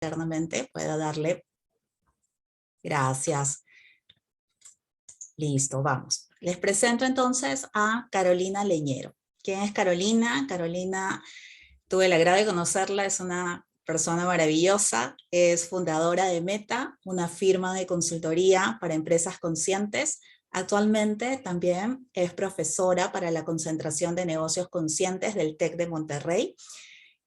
internamente pueda darle. Gracias. Listo, vamos. Les presento entonces a Carolina Leñero. ¿Quién es Carolina? Carolina, tuve el agrado de conocerla, es una persona maravillosa, es fundadora de Meta, una firma de consultoría para empresas conscientes. Actualmente también es profesora para la concentración de negocios conscientes del TEC de Monterrey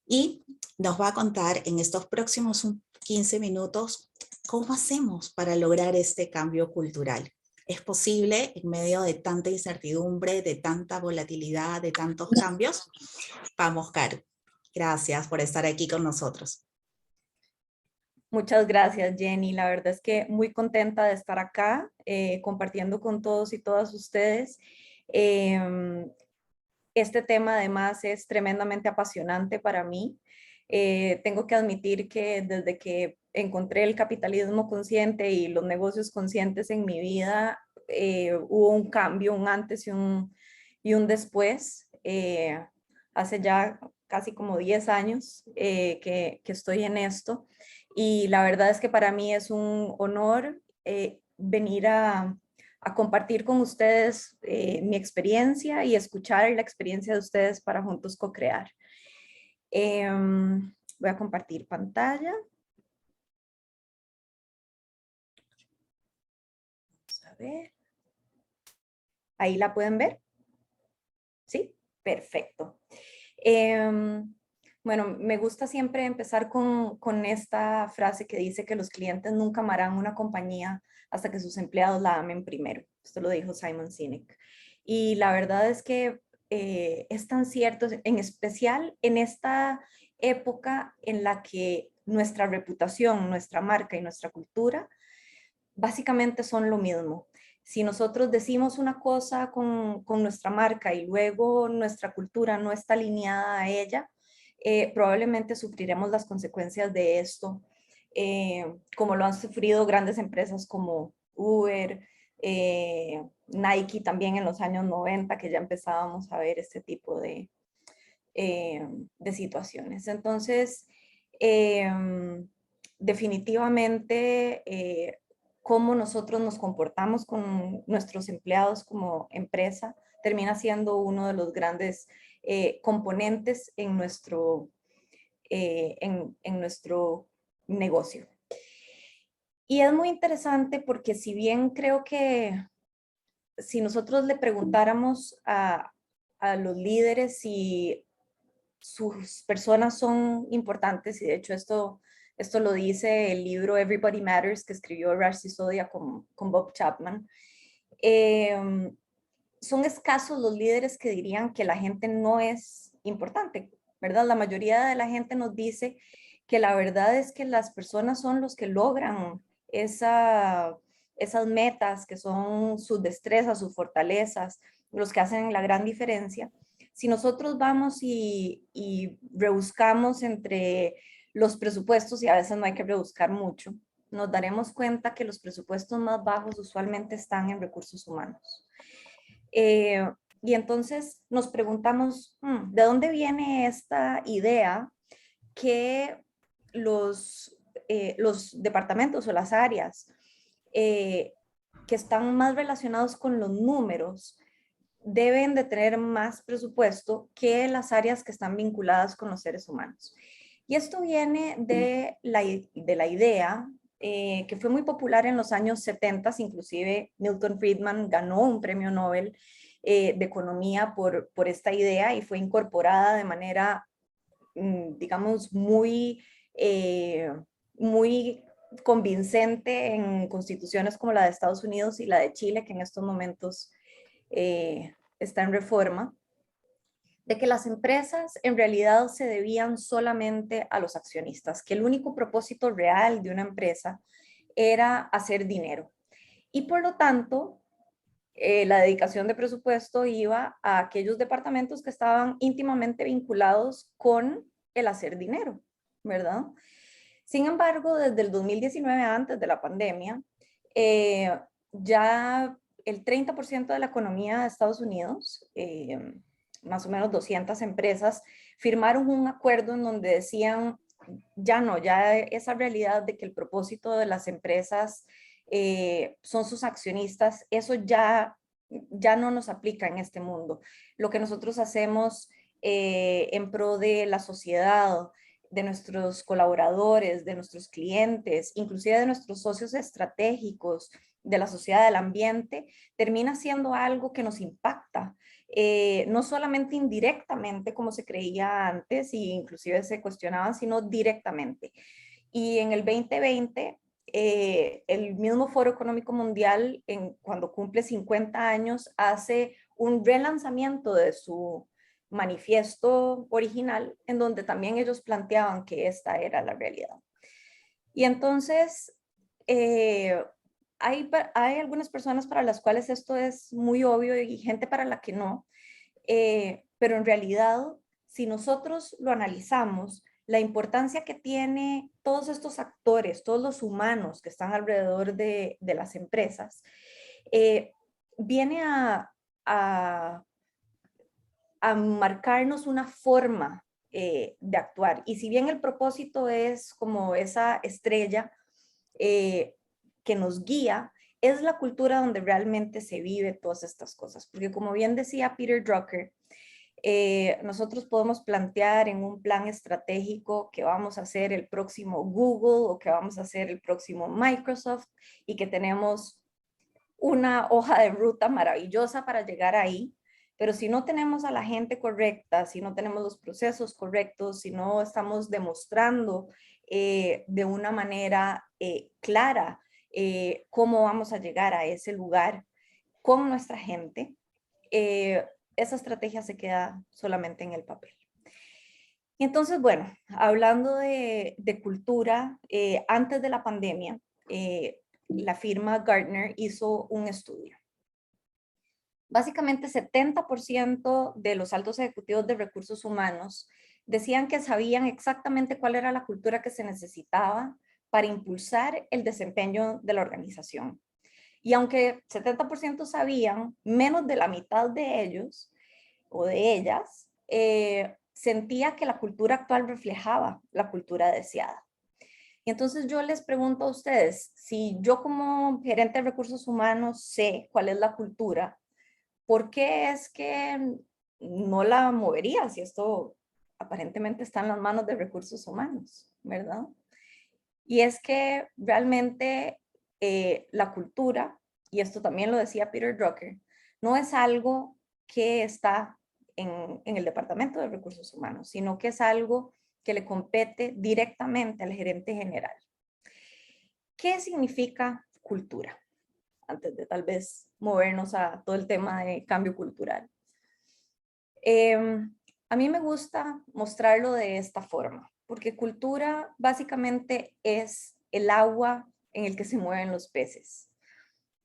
y nos va a contar en estos próximos 15 minutos cómo hacemos para lograr este cambio cultural. ¿Es posible en medio de tanta incertidumbre, de tanta volatilidad, de tantos cambios? Vamos, Caro. Gracias por estar aquí con nosotros. Muchas gracias, Jenny. La verdad es que muy contenta de estar acá compartiendo con todos y todas ustedes. Este tema además es tremendamente apasionante para mí. Tengo que admitir que desde que encontré el capitalismo consciente y los negocios conscientes en mi vida, hubo un cambio, un antes y un después. Hace ya casi como 10 años que estoy en esto y la verdad es que para mí es un honor venir a compartir con ustedes mi experiencia y escuchar la experiencia de ustedes para juntos co-crear. Voy a compartir pantalla. Vamos a ver. Ahí la pueden ver. ¿Sí? Perfecto. Bueno, me gusta siempre empezar con esta frase que dice que los clientes nunca amarán una compañía hasta que sus empleados la amen primero. Esto lo dijo Simon Sinek. Y la verdad es que es tan cierto, en especial en esta época en la que nuestra reputación, nuestra marca y nuestra cultura básicamente son lo mismo. Si nosotros decimos una cosa con nuestra marca y luego nuestra cultura no está alineada a ella, probablemente sufriremos las consecuencias de esto, como lo han sufrido grandes empresas como Uber, Nike también en los años 90, que ya empezábamos a ver este tipo de situaciones. Entonces, definitivamente, cómo nosotros nos comportamos con nuestros empleados como empresa termina siendo uno de los grandes componentes en nuestro negocio. Y es muy interesante porque si bien creo que si nosotros le preguntáramos a los líderes si sus personas son importantes, y de hecho esto lo dice el libro Everybody Matters que escribió Raj Sisodia con Bob Chapman, son escasos los líderes que dirían que la gente no es importante, ¿verdad? La mayoría de la gente nos dice que la verdad es que las personas son los que logran esas metas, que son sus destrezas, sus fortalezas, los que hacen la gran diferencia. Si nosotros vamos y rebuscamos entre los presupuestos, y a veces no hay que rebuscar mucho, nos daremos cuenta que los presupuestos más bajos usualmente están en recursos humanos. Y entonces nos preguntamos, ¿de dónde viene esta idea que los departamentos o las áreas que están más relacionados con los números deben de tener más presupuesto que las áreas que están vinculadas con los seres humanos? Y esto viene de la idea que fue muy popular en los años 70, inclusive Milton Friedman ganó un premio Nobel de economía por esta idea y fue incorporada de manera, digamos, muy convincente en constituciones como la de Estados Unidos y la de Chile, que en estos momentos está en reforma, de que las empresas en realidad se debían solamente a los accionistas, que el único propósito real de una empresa era hacer dinero. Y por lo tanto, la dedicación de presupuesto iba a aquellos departamentos que estaban íntimamente vinculados con el hacer dinero, ¿verdad? Sin embargo, desde el 2019, antes de la pandemia, ya el 30% de la economía de Estados Unidos, más o menos 200 empresas, firmaron un acuerdo en donde decían, ya no, ya esa realidad de que el propósito de las empresas son sus accionistas, eso ya no nos aplica en este mundo. Lo que nosotros hacemos en pro de la sociedad, de nuestros colaboradores, de nuestros clientes, inclusive de nuestros socios estratégicos, de la sociedad, del ambiente, termina siendo algo que nos impacta. No solamente indirectamente como se creía antes y inclusive se cuestionaban, sino directamente. Y en el 2020, el mismo Foro Económico Mundial, cuando cumple 50 años, hace un relanzamiento de su manifiesto original, en donde también ellos planteaban que esta era la realidad. Y entonces, hay algunas personas para las cuales esto es muy obvio y gente para la que no, pero en realidad, si nosotros lo analizamos, la importancia que tiene todos estos actores, todos los humanos que están alrededor de las empresas, viene a, a marcarnos una forma de actuar. Y si bien el propósito es como esa estrella que nos guía, es la cultura donde realmente se vive todas estas cosas. Porque como bien decía Peter Drucker, nosotros podemos plantear en un plan estratégico que vamos a hacer el próximo Google o que vamos a hacer el próximo Microsoft y que tenemos una hoja de ruta maravillosa para llegar ahí, pero si no tenemos a la gente correcta, si no tenemos los procesos correctos, si no estamos demostrando de una manera clara cómo vamos a llegar a ese lugar con nuestra gente, esa estrategia se queda solamente en el papel. Y entonces, bueno, hablando de cultura, antes de la pandemia, la firma Gartner hizo un estudio. Básicamente 70% de los altos ejecutivos de recursos humanos decían que sabían exactamente cuál era la cultura que se necesitaba para impulsar el desempeño de la organización. Y aunque 70% sabían, menos de la mitad de ellos o de ellas sentía que la cultura actual reflejaba la cultura deseada. Y entonces yo les pregunto a ustedes, si yo como gerente de recursos humanos sé cuál es la cultura, ¿por qué es que no la movería si esto aparentemente está en las manos de recursos humanos, verdad? Y es que realmente la cultura, y esto también lo decía Peter Drucker, no es algo que está en el Departamento de Recursos Humanos, sino que es algo que le compete directamente al gerente general. ¿Qué significa cultura? Antes de tal vez movernos a todo el tema de cambio cultural. A mí me gusta mostrarlo de esta forma, porque cultura básicamente es el agua en el que se mueven los peces.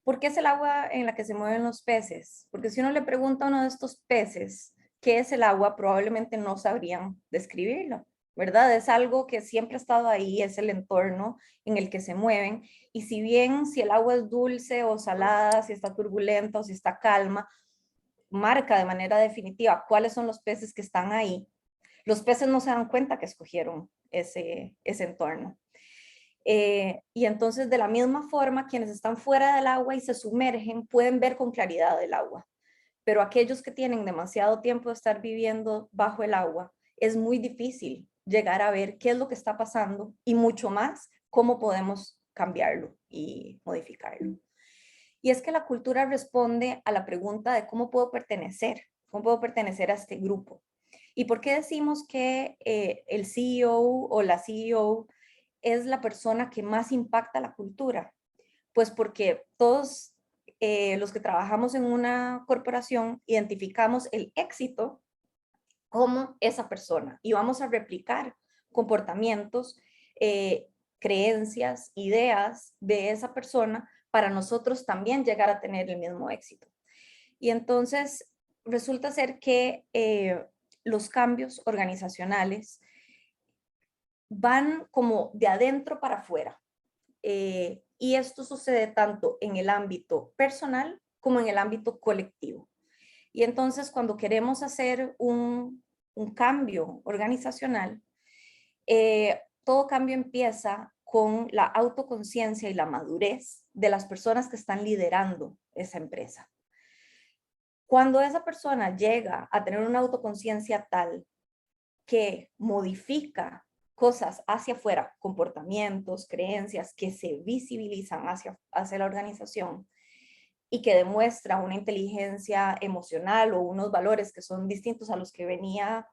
¿Por qué es el agua en la que se mueven los peces? Porque si uno le pregunta a uno de estos peces qué es el agua, probablemente no sabrían describirlo, ¿verdad? Es algo que siempre ha estado ahí, es el entorno en el que se mueven. Y si bien si el agua es dulce o salada, si está turbulenta o si está calma, marca de manera definitiva cuáles son los peces que están ahí, los peces no se dan cuenta que escogieron ese entorno. Y entonces de la misma forma, quienes están fuera del agua y se sumergen pueden ver con claridad el agua, pero aquellos que tienen demasiado tiempo de estar viviendo bajo el agua, es muy difícil llegar a ver qué es lo que está pasando y mucho más cómo podemos cambiarlo y modificarlo. Y es que la cultura responde a la pregunta de cómo puedo pertenecer a este grupo. ¿Y por qué decimos que el CEO o la CEO es la persona que más impacta la cultura? Pues porque todos los que trabajamos en una corporación identificamos el éxito como esa persona y vamos a replicar comportamientos, creencias, ideas de esa persona para nosotros también llegar a tener el mismo éxito. Y entonces resulta ser que los cambios organizacionales van como de adentro para afuera. Y esto sucede tanto en el ámbito personal como en el ámbito colectivo. Y entonces cuando queremos hacer un cambio organizacional, todo cambio empieza con la autoconciencia y la madurez de las personas que están liderando esa empresa. Cuando esa persona llega a tener una autoconciencia tal que modifica cosas hacia afuera, comportamientos, creencias que se visibilizan hacia la organización y que demuestra una inteligencia emocional o unos valores que son distintos a los que venía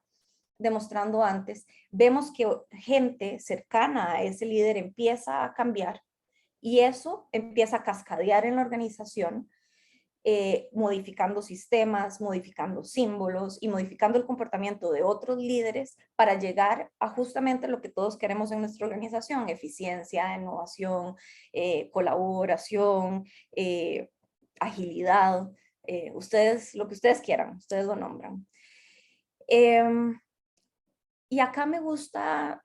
demostrando antes, vemos que gente cercana a ese líder empieza a cambiar y eso empieza a cascadear en la organización, modificando sistemas, modificando símbolos y modificando el comportamiento de otros líderes para llegar a justamente lo que todos queremos en nuestra organización: eficiencia, innovación, colaboración, agilidad, ustedes, lo que ustedes quieran, ustedes lo nombran. Y acá me gusta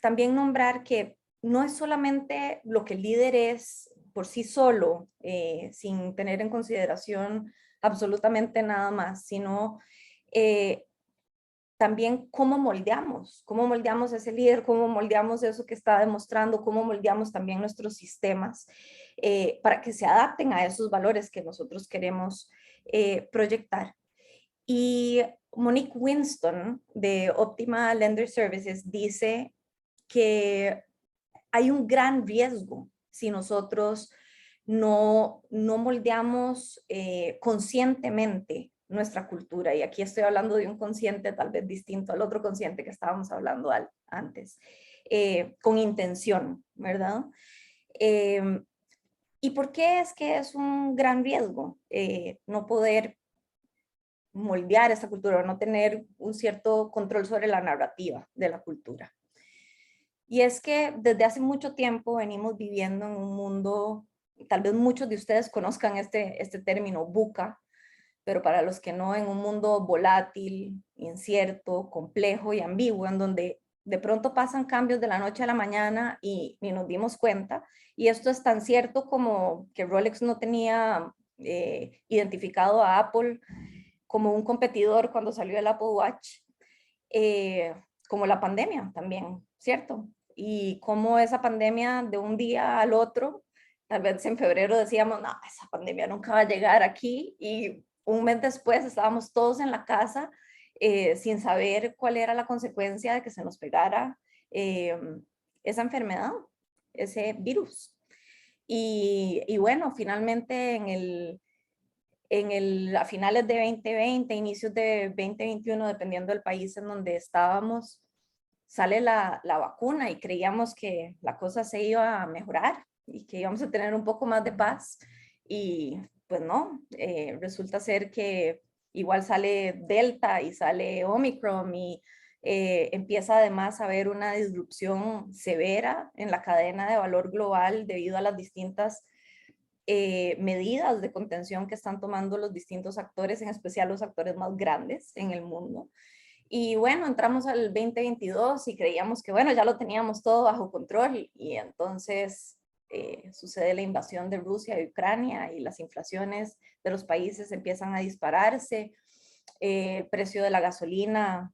también nombrar que no es solamente lo que el líder es por sí solo, sin tener en consideración absolutamente nada más, sino también cómo moldeamos a ese líder, cómo moldeamos eso que está demostrando, cómo moldeamos también nuestros sistemas para que se adapten a esos valores que nosotros queremos proyectar. Y Monique Winston de Optima Lender Services dice que hay un gran riesgo si nosotros no moldeamos conscientemente nuestra cultura. Y aquí estoy hablando de un consciente tal vez distinto al otro consciente que estábamos hablando antes, con intención, ¿verdad? ¿Y por qué es que es un gran riesgo no poder moldear esta cultura o no tener un cierto control sobre la narrativa de la cultura? Y es que desde hace mucho tiempo venimos viviendo en un mundo, tal vez muchos de ustedes conozcan este término VUCA, pero para los que no, en un mundo volátil, incierto, complejo y ambiguo, en donde de pronto pasan cambios de la noche a la mañana y ni nos dimos cuenta. Y esto es tan cierto como que Rolex no tenía identificado a Apple como un competidor cuando salió el Apple Watch, como la pandemia también, ¿cierto? Y como esa pandemia de un día al otro, tal vez en febrero decíamos, no, esa pandemia nunca va a llegar aquí, y un mes después estábamos todos en la casa sin saber cuál era la consecuencia de que se nos pegara esa enfermedad, ese virus. Y bueno, finalmente a finales de 2020, inicios de 2021, dependiendo del país en donde estábamos, sale la vacuna y creíamos que la cosa se iba a mejorar y que íbamos a tener un poco más de paz. Y pues no, resulta ser que igual sale Delta y sale Omicron y empieza además a haber una disrupción severa en la cadena de valor global debido a las distintas medidas de contención que están tomando los distintos actores, en especial los actores más grandes en el mundo. Y bueno, entramos al 2022 y creíamos que bueno, ya lo teníamos todo bajo control, y entonces sucede la invasión de Rusia y Ucrania y las inflaciones de los países empiezan a dispararse, el precio de la gasolina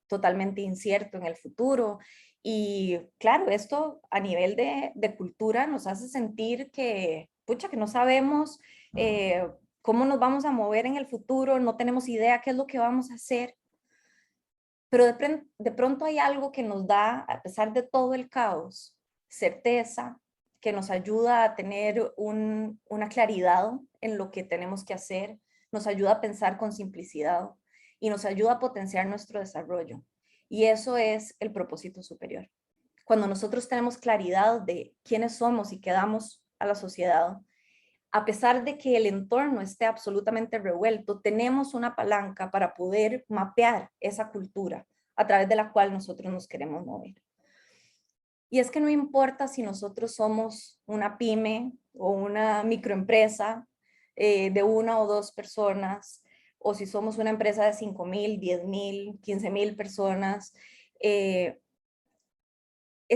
totalmente incierto en el futuro. Y claro, esto a nivel de cultura nos hace sentir que, pucha, que no sabemos cómo nos vamos a mover en el futuro, no tenemos idea qué es lo que vamos a hacer. Pero de pronto hay algo que nos da, a pesar de todo el caos, certeza, que nos ayuda a tener una claridad en lo que tenemos que hacer, nos ayuda a pensar con simplicidad y nos ayuda a potenciar nuestro desarrollo. Y eso es el propósito superior. Cuando nosotros tenemos claridad de quiénes somos y qué damos a la sociedad, a pesar de que el entorno esté absolutamente revuelto, tenemos una palanca para poder mapear esa cultura a través de la cual nosotros nos queremos mover. Y es que no importa si nosotros somos una pyme o una microempresa de una o dos personas, o si somos una empresa de 5,000, 10,000, 15,000 personas, es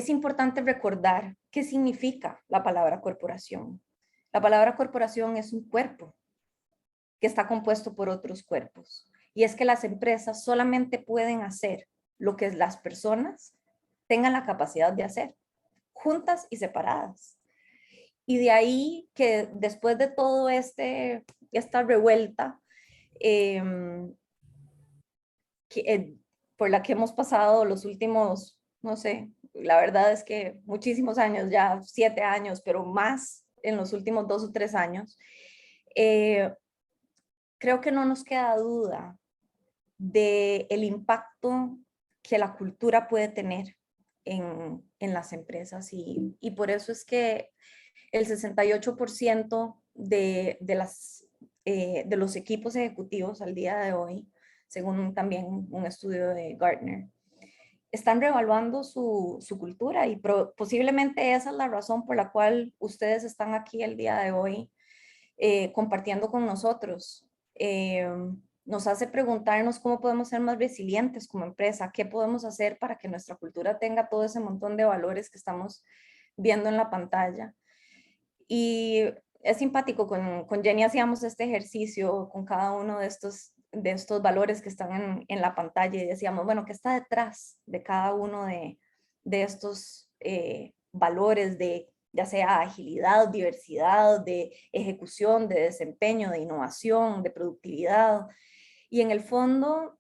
importante recordar qué significa la palabra corporación. La palabra corporación es un cuerpo que está compuesto por otros cuerpos. Y es que las empresas solamente pueden hacer lo que las personas tengan la capacidad de hacer, juntas y separadas. Y de ahí que después de todo esta revuelta por la que hemos pasado los últimos, no sé, la verdad es que muchísimos años, ya 7 años, pero más en los últimos 2 o 3 años, creo que no nos queda duda del impacto que la cultura puede tener en las empresas y por eso es que el 68% de los equipos ejecutivos al día de hoy, según también un estudio de Gartner, están reevaluando su cultura y posiblemente esa es la razón por la cual ustedes están aquí el día de hoy compartiendo con nosotros. Nos hace preguntarnos cómo podemos ser más resilientes como empresa, qué podemos hacer para que nuestra cultura tenga todo ese montón de valores que estamos viendo en la pantalla. Y es simpático, con Jenny hacíamos este ejercicio con cada uno de estos valores que están en la pantalla y decíamos, bueno, ¿qué está detrás de cada uno de estos valores de ya sea agilidad, diversidad, de ejecución, de desempeño, de innovación, de productividad? Y en el fondo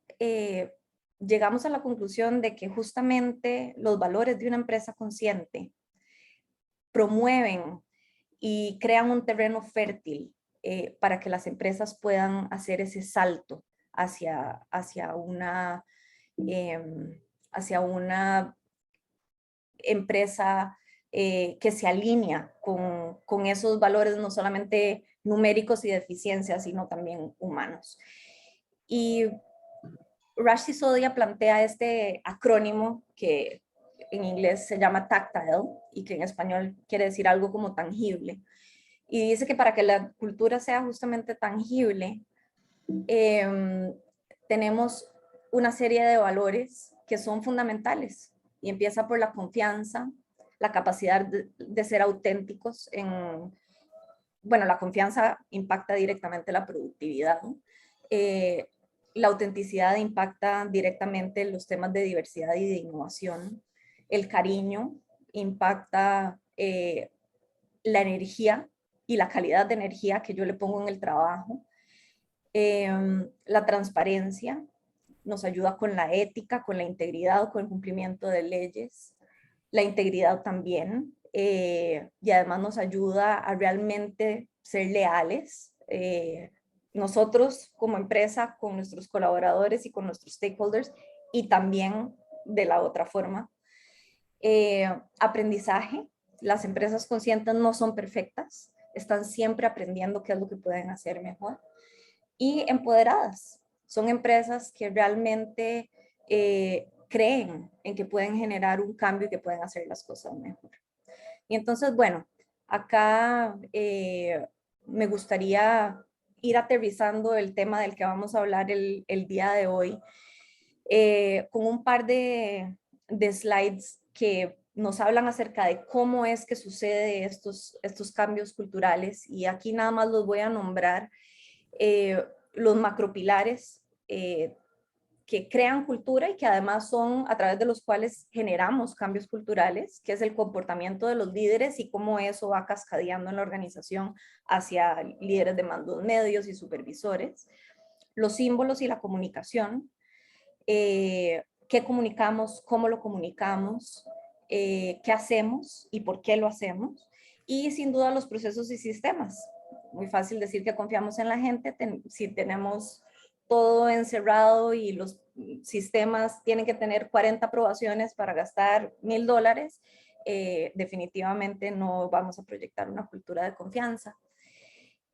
llegamos a la conclusión de que justamente los valores de una empresa consciente promueven y crean un terreno fértil para que las empresas puedan hacer ese salto hacia una empresa que se alinea con esos valores no solamente numéricos y de eficiencia, sino también humanos. Y Raj Sisodia plantea este acrónimo que en inglés se llama tactile y que en español quiere decir algo como tangible. Y dice que para que la cultura sea justamente tangible, tenemos una serie de valores que son fundamentales y empieza por la confianza, la capacidad de ser auténticos bueno, la confianza impacta directamente la productividad, ¿no? La autenticidad impacta directamente los temas de diversidad y de innovación. El cariño impacta la energía y la calidad de energía que yo le pongo en el trabajo. La transparencia nos ayuda con la ética, con la integridad, con el cumplimiento de leyes. La integridad también. Y además nos ayuda a realmente ser leales. Nosotros como empresa, con nuestros colaboradores y con nuestros stakeholders, y también de la otra forma. Aprendizaje. Las empresas conscientes no son perfectas, están siempre aprendiendo qué es lo que pueden hacer mejor. Y empoderadas. Son empresas que realmente creen en que pueden generar un cambio y que pueden hacer las cosas mejor. Y entonces, bueno, acá me gustaría ir aterrizando el tema del que vamos a hablar el día de hoy, con un par de slides que nos hablan acerca de cómo es que sucede estos cambios culturales. Y aquí nada más los voy a nombrar. Los macropilares que crean cultura y que además son a través de los cuales generamos cambios culturales, que es el comportamiento de los líderes y cómo eso va cascadeando en la organización hacia líderes de mandos medios y supervisores. Los símbolos y la comunicación, qué comunicamos, cómo lo comunicamos, qué hacemos y por qué lo hacemos. Y sin duda los procesos y sistemas. Muy fácil decir que confiamos en la gente si tenemos todo encerrado y los sistemas tienen que tener 40 aprobaciones para gastar $1,000, definitivamente no vamos a proyectar una cultura de confianza.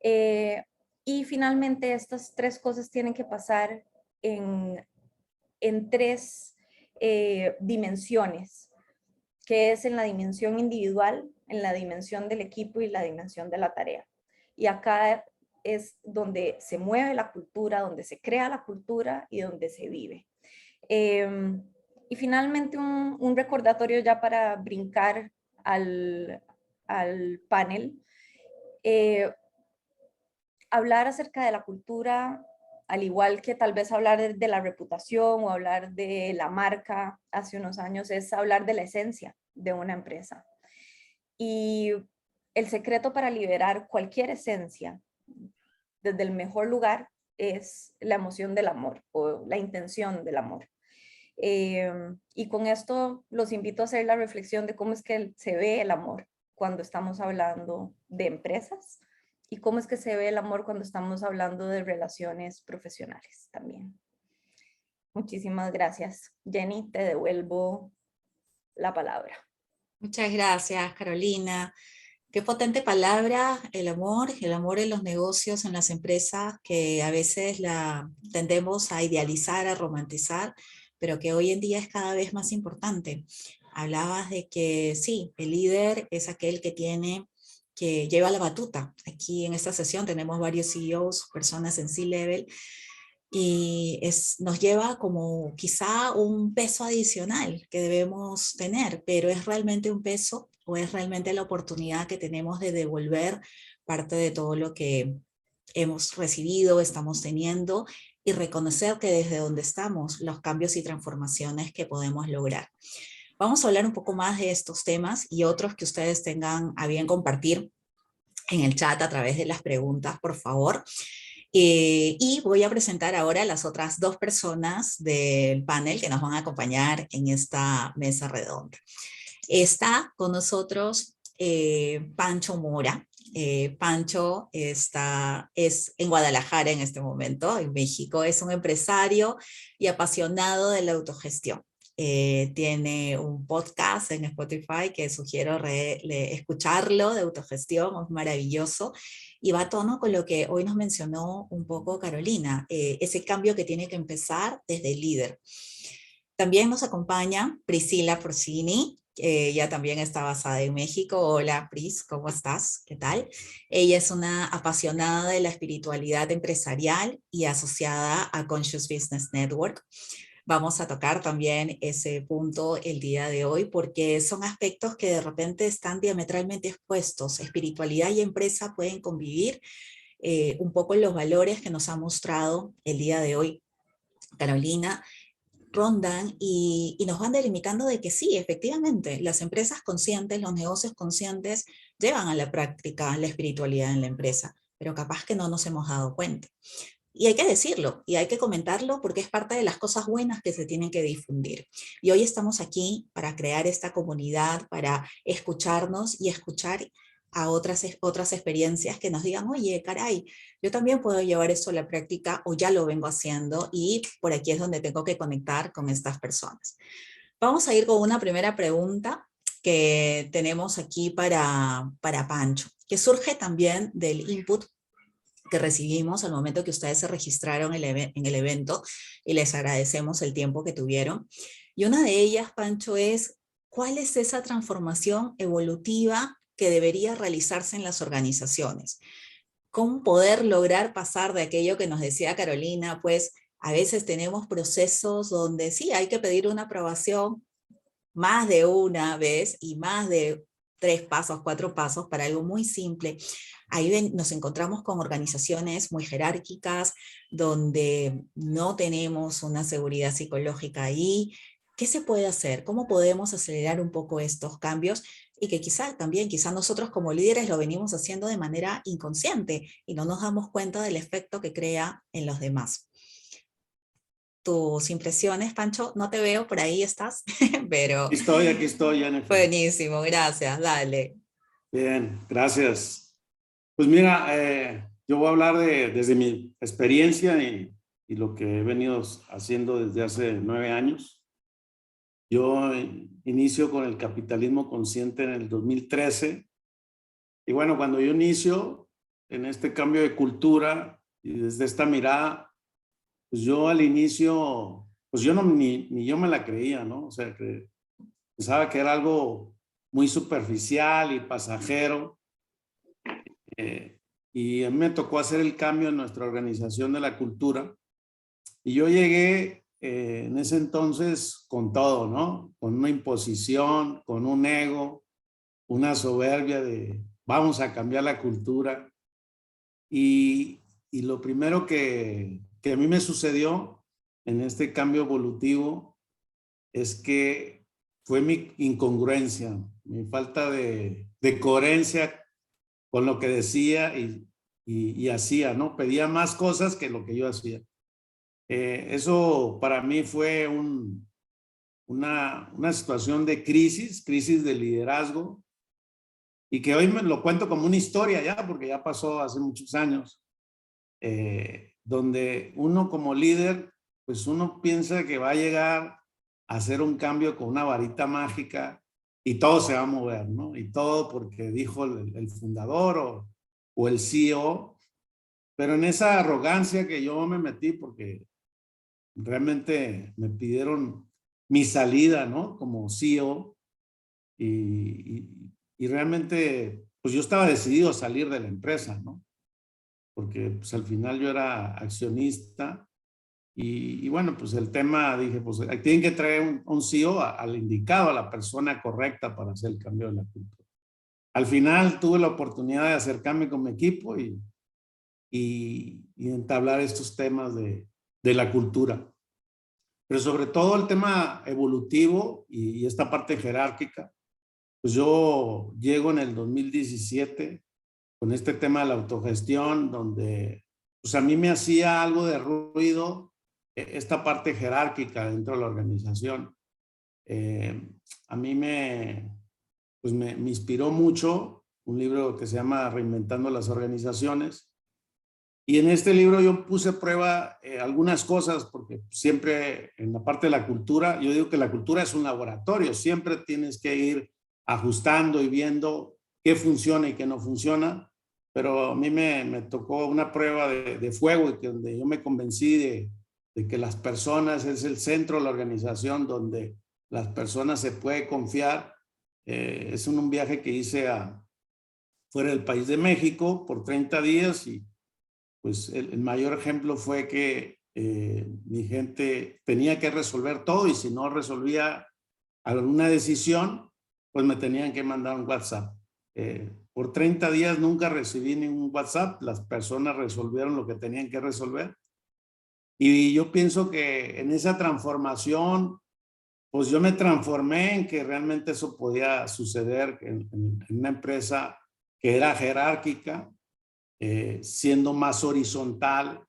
Y finalmente estas 3 cosas tienen que pasar en 3 dimensiones, que es en la dimensión individual, en la dimensión del equipo y la dimensión de la tarea. Y acá es donde se mueve la cultura, donde se crea la cultura y donde se vive. Y finalmente un recordatorio ya para brincar al panel. Hablar acerca de la cultura al igual que tal vez hablar de la reputación o hablar de la marca hace unos años, es hablar de la esencia de una empresa. Y el secreto para liberar cualquier esencia desde el mejor lugar es la emoción del amor o la intención del amor. Y con esto los invito a hacer la reflexión de cómo es que se ve el amor cuando estamos hablando de empresas y cómo es que se ve el amor cuando estamos hablando de relaciones profesionales también. Muchísimas gracias. Jenny, te devuelvo la palabra. Muchas gracias, Carolina. Qué potente palabra, el amor en los negocios, en las empresas, que a veces la tendemos a idealizar, a romantizar, pero que hoy en día es cada vez más importante. Hablabas de que sí, el líder es aquel que lleva la batuta. Aquí en esta sesión tenemos varios CEOs, personas en C-level, y nos lleva como quizá un peso adicional que debemos tener, pero ¿es realmente un peso o es realmente la oportunidad que tenemos de devolver parte de todo lo que hemos recibido, estamos teniendo, y reconocer que desde donde estamos, los cambios y transformaciones que podemos lograr? Vamos a hablar un poco más de estos temas y otros que ustedes tengan a bien compartir en el chat a través de las preguntas, por favor. Y voy a presentar ahora a las otras dos personas del panel que nos van a acompañar en esta mesa redonda. Está con nosotros Pancho Mora. Pancho es en Guadalajara en este momento, en México. Es un empresario y apasionado de la autogestión. Tiene un podcast en Spotify que sugiero escucharlo, de autogestión, es maravilloso, y va a tono con lo que hoy nos mencionó un poco Carolina, ese cambio que tiene que empezar desde el líder. También nos acompaña Priscila Porcini. Ella también está basada en México. Hola Pris, ¿cómo estás? ¿Qué tal? Ella es una apasionada de la espiritualidad empresarial y asociada a Conscious Business Network. Vamos a tocar también ese punto el día de hoy, porque son aspectos que de repente están diametralmente expuestos. Espiritualidad y empresa pueden convivir, un poco en los valores que nos ha mostrado el día de hoy Carolina, rondan y nos van delimitando de que sí, efectivamente, las empresas conscientes, los negocios conscientes llevan a la práctica la espiritualidad en la empresa, pero capaz que no nos hemos dado cuenta. Y hay que decirlo, y hay que comentarlo porque es parte de las cosas buenas que se tienen que difundir. Y hoy estamos aquí para crear esta comunidad, para escucharnos y escuchar a otras experiencias que nos digan, oye, caray, yo también puedo llevar esto a la práctica o ya lo vengo haciendo, y por aquí es donde tengo que conectar con estas personas. Vamos a ir con una primera pregunta que tenemos aquí para Pancho, que surge también del input que recibimos al momento que ustedes se registraron en el evento, y les agradecemos el tiempo que tuvieron. Y una de ellas, Pancho, es ¿cuál es esa transformación evolutiva que debería realizarse en las organizaciones? ¿Cómo poder lograr pasar de aquello que nos decía Carolina? Pues a veces tenemos procesos donde sí hay que pedir una aprobación más de una vez y más de 3 pasos, 4 pasos para algo muy simple. Ahí nos encontramos con organizaciones muy jerárquicas, donde no tenemos una seguridad psicológica ahí. ¿Qué se puede hacer? ¿Cómo podemos acelerar un poco estos cambios? Y que quizá nosotros como líderes lo venimos haciendo de manera inconsciente y no nos damos cuenta del efecto que crea en los demás. Tus impresiones, Pancho, no te veo, por ahí estás, pero... Aquí estoy, Jennifer. Buenísimo, gracias, dale. Bien, gracias. Pues mira, yo voy a hablar desde mi experiencia y lo que he venido haciendo desde hace 9 años. Yo inicio con el capitalismo consciente en el 2013. Y bueno, cuando yo inicio en este cambio de cultura y desde esta mirada, pues yo al inicio, pues yo ni yo me la creía, ¿no? O sea, que pensaba que era algo muy superficial y pasajero. Y a mí me tocó hacer el cambio en nuestra organización de la cultura. Y yo llegué en ese entonces con todo, ¿no? Con una imposición, con un ego, una soberbia de vamos a cambiar la cultura. Y lo primero que que a mí me sucedió en este cambio evolutivo es que fue mi incongruencia, mi falta de coherencia con lo que decía y hacía, ¿no? Pedía más cosas que lo que yo hacía. Eso para mí fue una situación de crisis de liderazgo, y que hoy me lo cuento como una historia ya, porque ya pasó hace muchos años, donde uno como líder, pues uno piensa que va a llegar a hacer un cambio con una varita mágica y todo se va a mover, ¿no? Y todo porque dijo el fundador o el CEO, pero en esa arrogancia que yo me metí, porque realmente me pidieron mi salida, ¿no? Como CEO, y realmente, pues yo estaba decidido a salir de la empresa, ¿no? Porque pues al final yo era accionista y bueno, pues el tema, dije, pues tienen que traer un CEO al indicado, a la persona correcta para hacer el cambio de la cultura. Al final tuve la oportunidad de acercarme con mi equipo y entablar estos temas de la cultura. Pero sobre todo el tema evolutivo y esta parte jerárquica, pues yo llego en el 2017 con este tema de la autogestión, donde pues a mí me hacía algo de ruido esta parte jerárquica dentro de la organización. A mí pues me inspiró mucho un libro que se llama Reinventando las Organizaciones. Y en este libro yo puse a prueba algunas cosas, porque siempre en la parte de la cultura, yo digo que la cultura es un laboratorio, siempre tienes que ir ajustando y viendo qué funciona y qué no funciona, pero a mí me tocó una prueba de fuego, y que donde yo me convencí de que las personas es el centro de la organización, donde las personas se puede confiar. Es un viaje que hice fuera del país de México por 30 días y pues el mayor ejemplo fue que mi gente tenía que resolver todo, y si no resolvía alguna decisión, pues me tenían que mandar un WhatsApp. Por 30 días nunca recibí ningún WhatsApp, las personas resolvieron lo que tenían que resolver. Y yo pienso que en esa transformación, pues yo me transformé en que realmente eso podía suceder en una empresa que era jerárquica, siendo más horizontal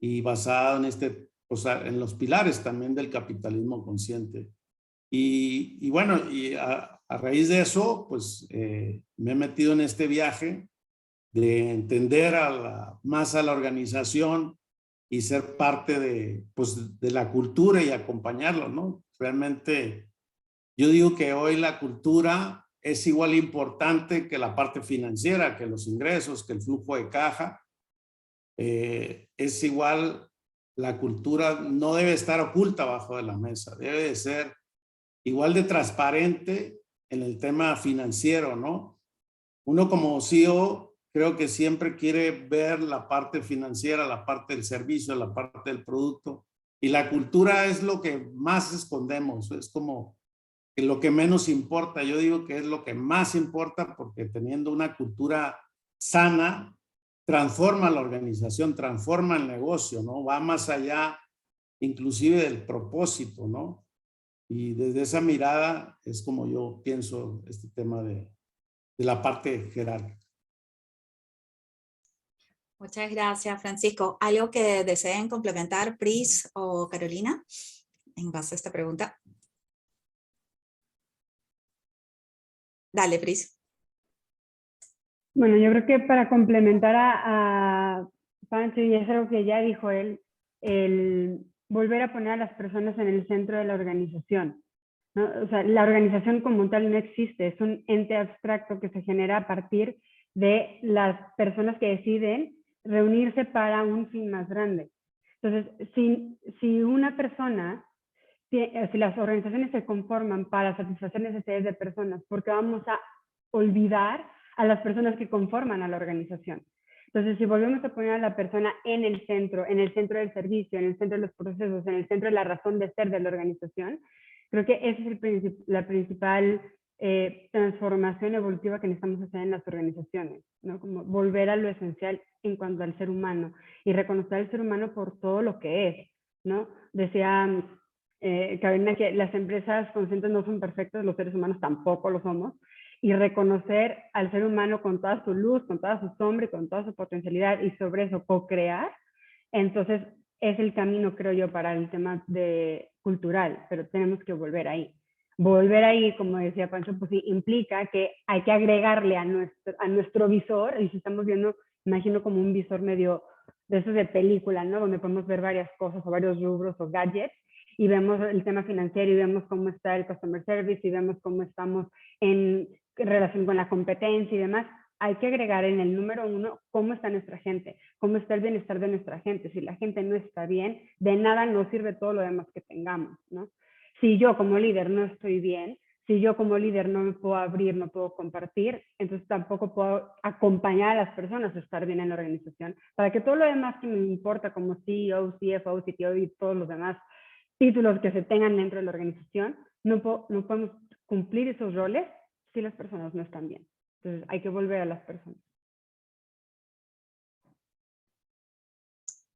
y basada en en los pilares también del capitalismo consciente. Y bueno, y a raíz de eso, pues me he metido en este viaje de entender más a la organización y ser parte pues, de la cultura y acompañarlo, ¿no? Realmente yo digo que hoy la cultura es igual importante que la parte financiera, que los ingresos, que el flujo de caja. Es igual, la cultura no debe estar oculta abajo de la mesa, debe de ser igual de transparente en el tema financiero, ¿no? Uno como CEO creo que siempre quiere ver la parte financiera, la parte del servicio, la parte del producto, y la cultura es lo que más escondemos, es como que lo que menos importa. Yo digo que es lo que más importa, porque teniendo una cultura sana, transforma la organización, transforma el negocio, ¿no? Va más allá inclusive del propósito, ¿no? Y desde esa mirada es como yo pienso este tema de la parte jerárquica. Muchas gracias, Francisco. ¿Algo que deseen complementar, Pris o Carolina, en base a esta pregunta? Dale, Pris. Bueno, yo creo que para complementar a Pancho, y es algo que ya dijo él, el volver a poner a las personas en el centro de la organización, ¿no? O sea, la organización como tal no existe, es un ente abstracto que se genera a partir de las personas que deciden reunirse para un fin más grande. Entonces, si una persona, si las organizaciones se conforman para satisfacer necesidades de personas, porque vamos a olvidar a las personas que conforman a la organización. Entonces, si volvemos a poner a la persona en el centro del servicio, en el centro de los procesos, en el centro de la razón de ser de la organización, creo que ese es la principal transformación evolutiva que necesitamos hacer en las organizaciones, ¿no? Como volver a lo esencial en cuanto al ser humano y reconocer al ser humano por todo lo que es, ¿no? Decía Carolina que las empresas conscientes no son perfectas, los seres humanos tampoco lo somos, y reconocer al ser humano con toda su luz, con toda su sombra y con toda su potencialidad, y sobre eso co-crear, entonces es el camino, creo yo, para el tema cultural, pero tenemos que volver ahí. Volver ahí, como decía Pancho, pues sí, implica que hay que agregarle a nuestro visor, y si estamos viendo, imagino como un visor medio de esos de película, ¿no? Donde podemos ver varias cosas o varios rubros o gadgets, y vemos el tema financiero y vemos cómo está el customer service y vemos cómo estamos en relación con la competencia y demás. Hay que agregar en el número 1 cómo está nuestra gente, cómo está el bienestar de nuestra gente. Si la gente no está bien, de nada nos sirve todo lo demás que tengamos, ¿no? Si yo como líder no estoy bien, si yo como líder no me puedo abrir, no puedo compartir, entonces tampoco puedo acompañar a las personas a estar bien en la organización, para que todo lo demás que me importa como CEO, CFO, CTO y todos los demás títulos que se tengan dentro de la organización, no podemos cumplir esos roles si las personas no están bien. Entonces hay que volver a las personas.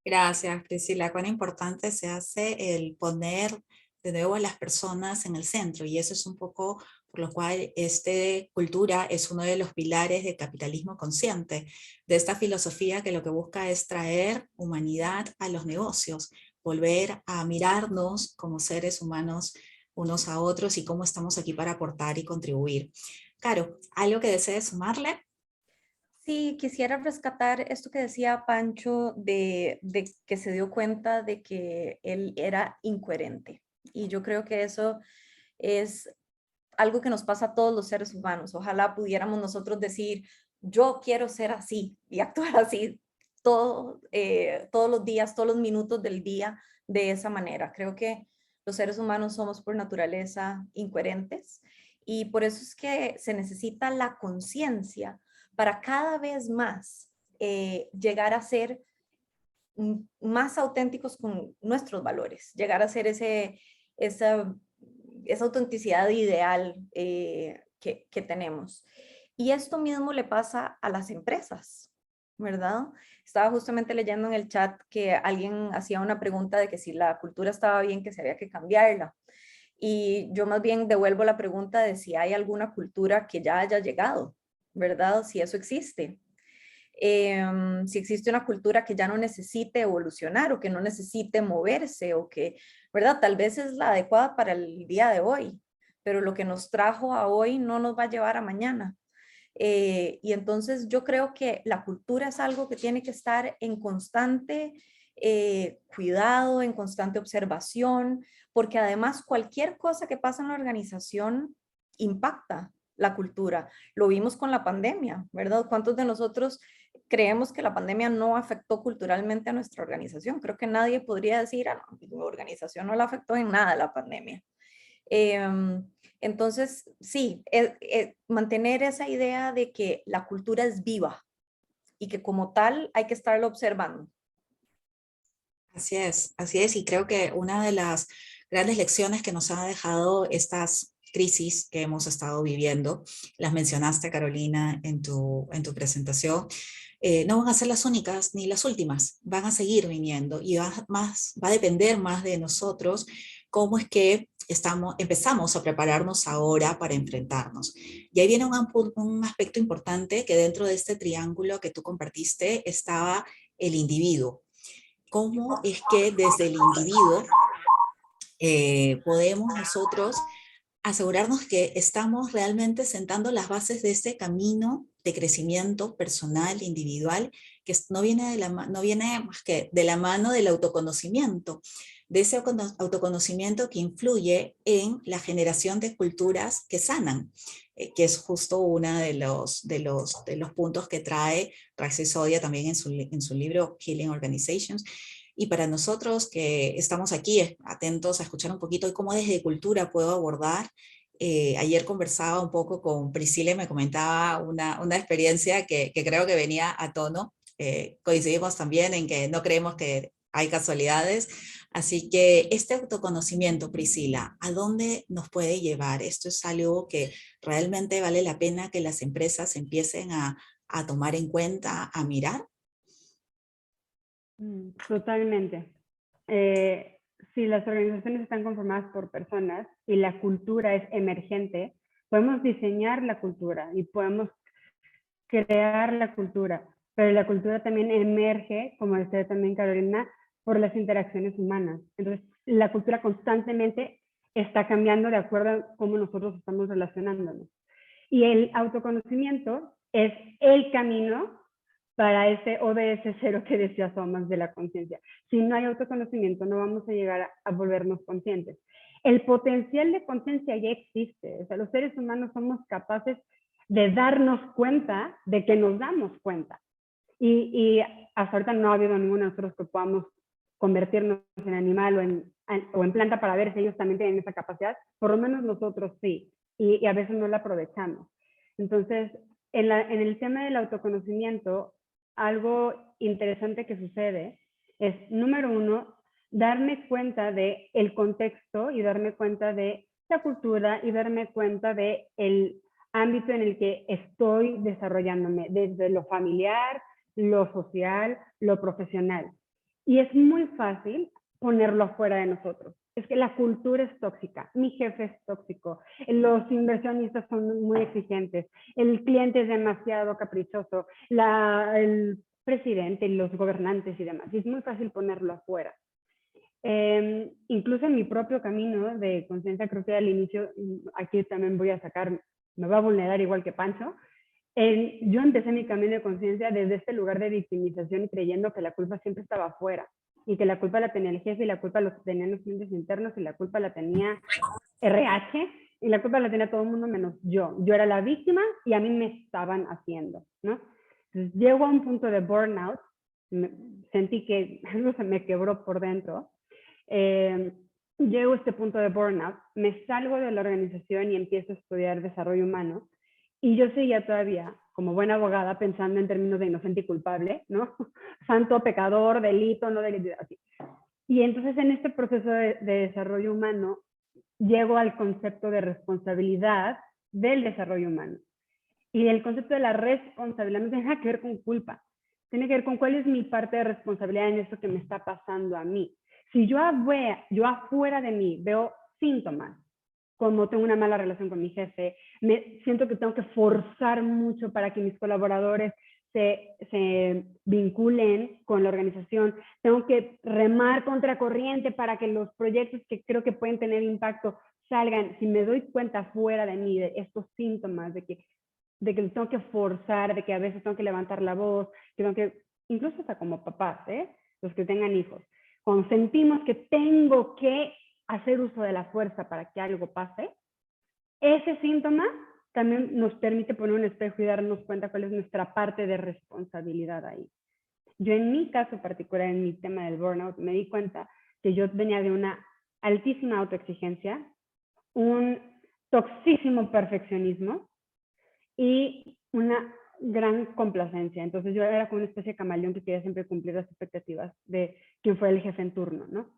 Gracias, Priscila. Cuán importante se hace el poner de nuevo a las personas en el centro, y eso es un poco por lo cual cultura es uno de los pilares del capitalismo consciente, de esta filosofía que lo que busca es traer humanidad a los negocios, volver a mirarnos como seres humanos unos a otros y cómo estamos aquí para aportar y contribuir. Caro, ¿algo que desees sumarle? Sí, quisiera rescatar esto que decía Pancho de que se dio cuenta de que él era incoherente. Y yo creo que eso es algo que nos pasa a todos los seres humanos. Ojalá pudiéramos nosotros decir, yo quiero ser así y actuar así todos los días, todos los minutos del día de esa manera. Creo que los seres humanos somos por naturaleza incoherentes y por eso es que se necesita la conciencia para cada vez más llegar a ser más auténticos con nuestros valores, llegar a ser esa autenticidad ideal que tenemos. Y esto mismo le pasa a las empresas, ¿verdad? Estaba justamente leyendo en el chat que alguien hacía una pregunta de que si la cultura estaba bien, que se había que cambiarla. Y yo más bien devuelvo la pregunta de si hay alguna cultura que ya haya llegado, ¿verdad? Si eso existe. Si existe una cultura que ya no necesite evolucionar o que no necesite moverse o que, ¿verdad? Tal vez es la adecuada para el día de hoy, pero lo que nos trajo a hoy no nos va a llevar a mañana. Y entonces yo creo que la cultura es algo que tiene que estar en constante cuidado, en constante observación, porque además cualquier cosa que pasa en la organización impacta la cultura. Lo vimos con la pandemia, ¿verdad? ¿Cuántos de nosotros creemos que la pandemia no afectó culturalmente a nuestra organización? Creo que nadie podría decir, ah, no, mi organización no la afectó en nada la pandemia. Entonces, sí, mantener esa idea de que la cultura es viva y que como tal hay que estarlo observando. Así es, y creo que una de las grandes lecciones que nos ha dejado estas crisis que hemos estado viviendo, las mencionaste, Carolina, en tu presentación, no van a ser las únicas ni las últimas, van a seguir viniendo y va a depender más de nosotros cómo es que empezamos a prepararnos ahora para enfrentarnos. Y ahí viene un aspecto importante, que dentro de este triángulo que tú compartiste estaba el individuo. ¿Cómo es que desde el individuo podemos nosotros asegurarnos que estamos realmente sentando las bases de ese camino de crecimiento personal, individual, que no viene más que de la mano del autoconocimiento, de ese autoconocimiento que influye en la generación de culturas que sanan, que es justo uno de los puntos que trae Raisa Sodia también en su libro Healing Organizations. Y para nosotros que estamos aquí atentos a escuchar un poquito de cómo desde cultura puedo abordar, ayer conversaba un poco con Priscila y me comentaba una experiencia que creo que venía a tono. Coincidimos también en que no creemos que hay casualidades. Así que este autoconocimiento, Priscila, ¿a dónde nos puede llevar? Esto es algo que realmente vale la pena que las empresas empiecen a tomar en cuenta, a mirar. Totalmente. Si las organizaciones están conformadas por personas y la cultura es emergente, podemos diseñar la cultura y podemos crear la cultura, pero la cultura también emerge, como decía también Carolina, por las interacciones humanas. Entonces, la cultura constantemente está cambiando de acuerdo a cómo nosotros estamos relacionándonos. Y el autoconocimiento es el camino para ese ODS 0 que decía Thomas de la conciencia. Si no hay autoconocimiento, no vamos a llegar a volvernos conscientes. El potencial de conciencia ya existe. O sea, los seres humanos somos capaces de darnos cuenta de que nos damos cuenta. Y hasta ahorita no ha habido ninguno de nosotros que podamos convertirnos en animal o en planta para ver si ellos también tienen esa capacidad. Por lo menos nosotros sí. Y a veces no la aprovechamos. Entonces, en el tema del autoconocimiento, algo interesante que sucede es, número uno, darme cuenta de el contexto y darme cuenta de la cultura y darme cuenta de el ámbito en el que estoy desarrollándome, desde lo familiar, lo social, lo profesional. Y es muy fácil ponerlo afuera de nosotros. Es que la cultura es tóxica, mi jefe es tóxico, los inversionistas son muy exigentes, el cliente es demasiado caprichoso, el presidente, los gobernantes y demás. Y es muy fácil ponerlo afuera. Incluso en mi propio camino de conciencia, creo que al inicio, aquí también voy a sacar, me va a vulnerar igual que Pancho. Yo empecé mi camino de conciencia desde este lugar de victimización y creyendo que la culpa siempre estaba afuera y que la culpa la tenía el jefe y la culpa la tenían los clientes internos y la culpa la tenía RH y la culpa la tenía todo el mundo menos yo. Yo era la víctima y a mí me estaban haciendo, ¿no? Entonces llego a un punto de burnout, sentí que algo se me quebró por dentro. Llego a este punto de burnout, me salgo de la organización y empiezo a estudiar desarrollo humano. Y yo seguía todavía, como buena abogada, pensando en términos de inocente y culpable, ¿no? Santo, pecador, delito, no delito, así. Y entonces en este proceso de desarrollo humano, llego al concepto de responsabilidad del desarrollo humano. Y el concepto de la responsabilidad no tiene nada que ver con culpa, tiene que ver con cuál es mi parte de responsabilidad en esto que me está pasando a mí. Si yo afuera de mí veo síntomas, como tengo una mala relación con mi jefe, siento que tengo que forzar mucho para que mis colaboradores se vinculen con la organización, tengo que remar contra corriente para que los proyectos que creo que pueden tener impacto salgan. Si me doy cuenta fuera de mí de estos síntomas, de que tengo que forzar, de que a veces tengo que levantar la voz, que tengo que, incluso hasta como papás, los que tengan hijos, cuando sentimos que tengo que hacer uso de la fuerza para que algo pase, ese síntoma también nos permite poner un espejo y darnos cuenta cuál es nuestra parte de responsabilidad ahí. Yo en mi caso particular, en mi tema del burnout, me di cuenta que yo venía de una altísima autoexigencia, un toxísimo perfeccionismo y una gran complacencia. Entonces yo era como una especie de camaleón que quería siempre cumplir las expectativas de quien fue el jefe en turno, ¿no?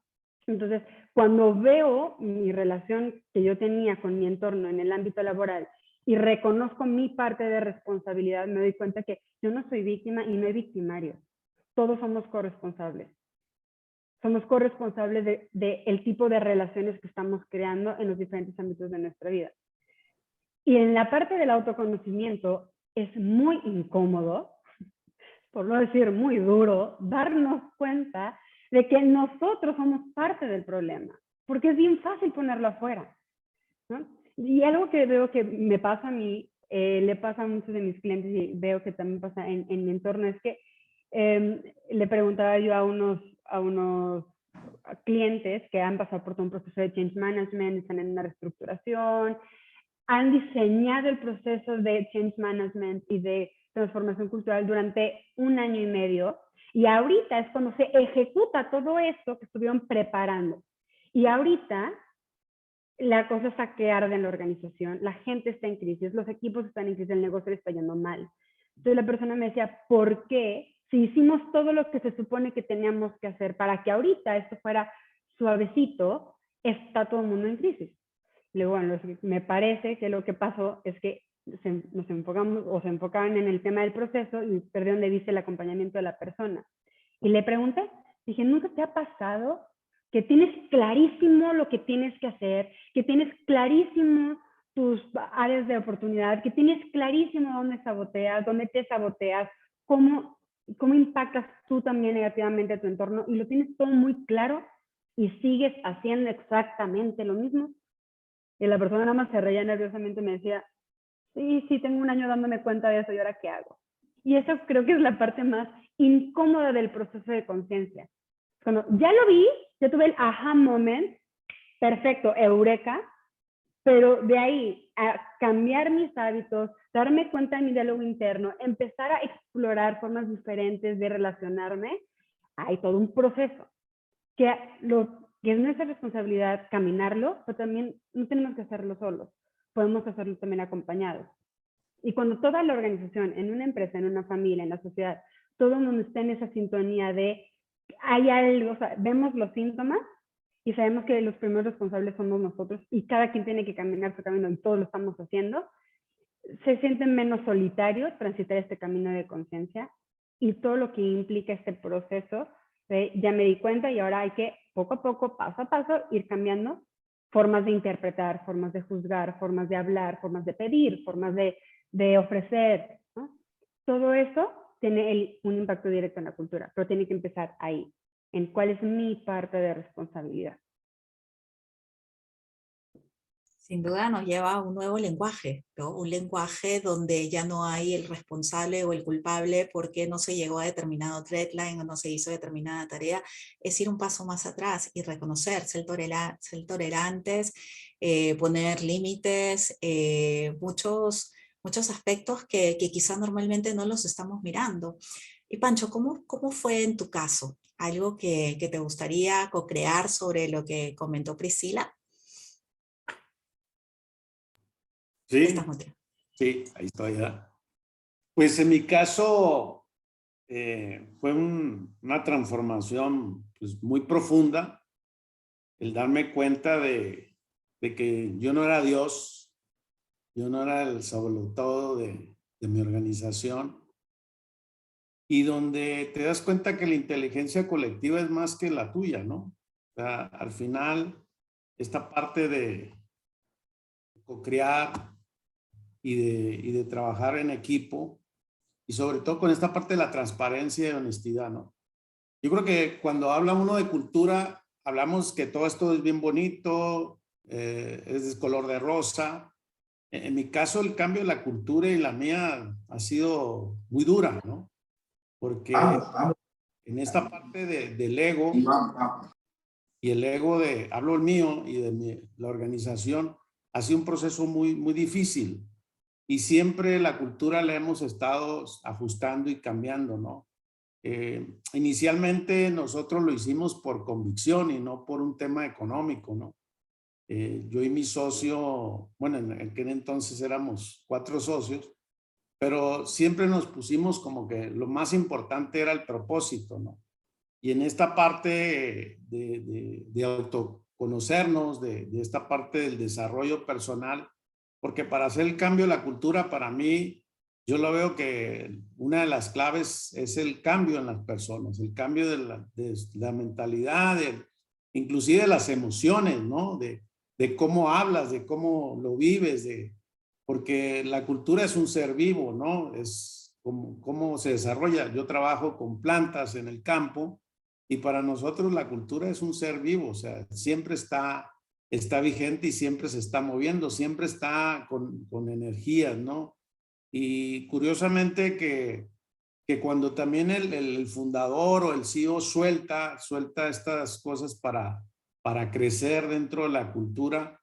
Entonces, cuando veo mi relación que yo tenía con mi entorno en el ámbito laboral y reconozco mi parte de responsabilidad, me doy cuenta que yo no soy víctima y no hay victimario. Todos somos corresponsables. Somos corresponsables de el tipo de relaciones que estamos creando en los diferentes ámbitos de nuestra vida. Y en la parte del autoconocimiento es muy incómodo, por no decir muy duro, darnos cuenta de que nosotros somos parte del problema, porque es bien fácil ponerlo afuera, ¿no? Y algo que veo que me pasa a mí, le pasa a muchos de mis clientes y veo que también pasa en mi entorno, es que le preguntaba yo a unos clientes que han pasado por todo un proceso de change management, están en una reestructuración, han diseñado el proceso de change management y de transformación cultural durante 1 año y medio, y ahorita es cuando se ejecuta todo esto que estuvieron preparando. Y ahorita la cosa está que arde en la organización, la gente está en crisis, los equipos están en crisis, el negocio le está yendo mal. Entonces la persona me decía, ¿por qué? Si hicimos todo lo que se supone que teníamos que hacer para que ahorita esto fuera suavecito, está todo el mundo en crisis. Luego, bueno, me parece que lo que pasó es que nos enfocamos o se enfocaban en el tema del proceso y perdieron de vista el acompañamiento de la persona. Y le pregunté, dije, ¿nunca te ha pasado que tienes clarísimo lo que tienes que hacer, que tienes clarísimo tus áreas de oportunidad, que tienes clarísimo dónde saboteas, dónde te saboteas, cómo impactas tú también negativamente a tu entorno y lo tienes todo muy claro y sigues haciendo exactamente lo mismo? Y la persona nada más se reía nerviosamente y me decía, sí, tengo un año dándome cuenta de eso y ahora qué hago. Y eso creo que es la parte más incómoda del proceso de conciencia. Cuando ya lo vi, ya tuve el aha moment, perfecto, eureka, pero de ahí a cambiar mis hábitos, darme cuenta de mi diálogo interno, empezar a explorar formas diferentes de relacionarme, hay todo un proceso que es nuestra responsabilidad caminarlo, pero también no tenemos que hacerlo solos, podemos hacerlo también acompañados. Y cuando toda la organización, en una empresa, en una familia, en la sociedad, todo el mundo está en esa sintonía de hay algo, o sea, vemos los síntomas y sabemos que los primeros responsables somos nosotros y cada quien tiene que caminar su camino y todos lo estamos haciendo, se sienten menos solitarios transitar este camino de conciencia y todo lo que implica este proceso de ya me di cuenta y ahora hay que poco a poco, paso a paso, ir cambiando formas de interpretar, formas de juzgar, formas de hablar, formas de pedir, formas de ofrecer, ¿no? Todo eso tiene un impacto directo en la cultura, pero tiene que empezar ahí, en cuál es mi parte de responsabilidad. Sin duda nos lleva a un nuevo lenguaje, ¿no? Un lenguaje donde ya no hay el responsable o el culpable porque no se llegó a determinado deadline o no se hizo determinada tarea. Es ir un paso más atrás y reconocer, ser tolerantes, poner límites, muchos aspectos que quizá normalmente no los estamos mirando. Y Pancho, ¿cómo fue en tu caso? ¿Algo que te gustaría co-crear sobre lo que comentó Priscila? Sí, sí, ahí estoy ya. Pues en mi caso fue una transformación pues, muy profunda, el darme cuenta de que yo no era Dios, yo no era el todo de mi organización, y donde te das cuenta que la inteligencia colectiva es más que la tuya, ¿no? O sea, al final, esta parte de co-crear y de trabajar en equipo, y sobre todo con esta parte de la transparencia y honestidad, ¿no? Yo creo que cuando habla uno de cultura, hablamos que todo esto es bien bonito, es de color de rosa. En mi caso, el cambio de la cultura y la mía ha sido muy dura, ¿no? Porque en esta parte del ego, y el ego hablo el mío y de la organización, ha sido un proceso muy, muy difícil. Y siempre la cultura la hemos estado ajustando y cambiando, ¿no? Inicialmente nosotros lo hicimos por convicción y no por un tema económico, ¿no? Yo y mi socio, bueno, en aquel entonces éramos 4 socios, pero siempre nos pusimos como que lo más importante era el propósito, ¿no? Y en esta parte de autoconocernos, de esta parte del desarrollo personal, porque para hacer el cambio de la cultura, para mí, yo lo veo que una de las claves es el cambio en las personas, el cambio de la mentalidad, inclusive de las emociones, ¿no? De cómo hablas, de cómo lo vives, porque la cultura es un ser vivo, ¿no? Es cómo se desarrolla. Yo trabajo con plantas en el campo y para nosotros la cultura es un ser vivo, o sea, siempre está vigente y siempre se está moviendo, siempre está con energías, ¿no? Y curiosamente que cuando también el fundador o el CEO suelta estas cosas para crecer dentro de la cultura,